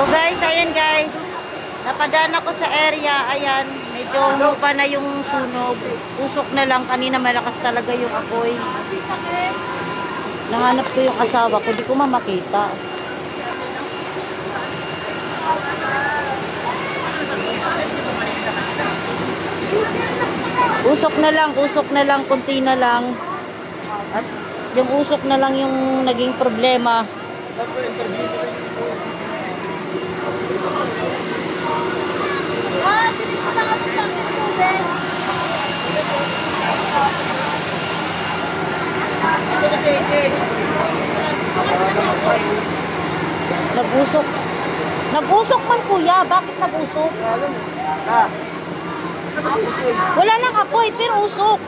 So guys, ayan guys. Napadaan ako sa area. Ayan, medyo humupa na yung sunog. Usok na lang. Kanina malakas talaga yung apoy. Nahanap ko yung asawa ko. Di ko mamakita. Usok na lang, kunti na lang. At yung usok na lang yung naging problema. Nag-usok. Nag-usok man kuya. Bakit nag-usok? Wala nang apoy, pero usok.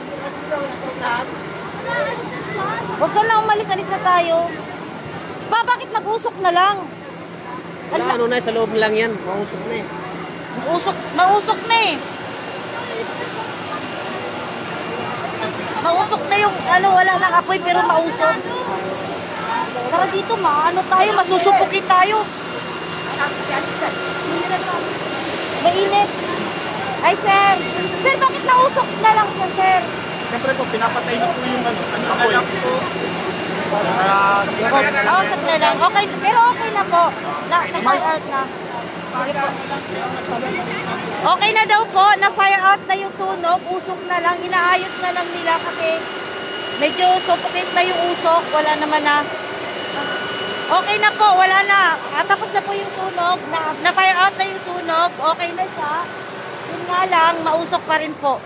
Huwag ka na umalis, alis na tayo. Bakit nag-usok na lang? Wala, ano na, sa loob lang yan. Mausok na eh. Mausok na eh. Mausok na yung, wala nang apoy, pero mausok. Tara dito, tayo, masusupukin tayo. Mainit. Ay, sir. Sir, bakit nausok na lang siya, sir? Siyempre po, pinapatay na po yung apoy. Nausok na lang. Okay, pero okay na po. Na-fire out na. Sige po. Okay na daw po. Na-fire out na yung sunog. Usok na lang. Inaayos na lang nila kasi medyo suffocate na yung usok. Wala naman na. Okay na po. Wala na. Tapos na po yung sunog. Na-fire out na yung sunog. Okay na siya. Yun nga lang, mausok pa rin po.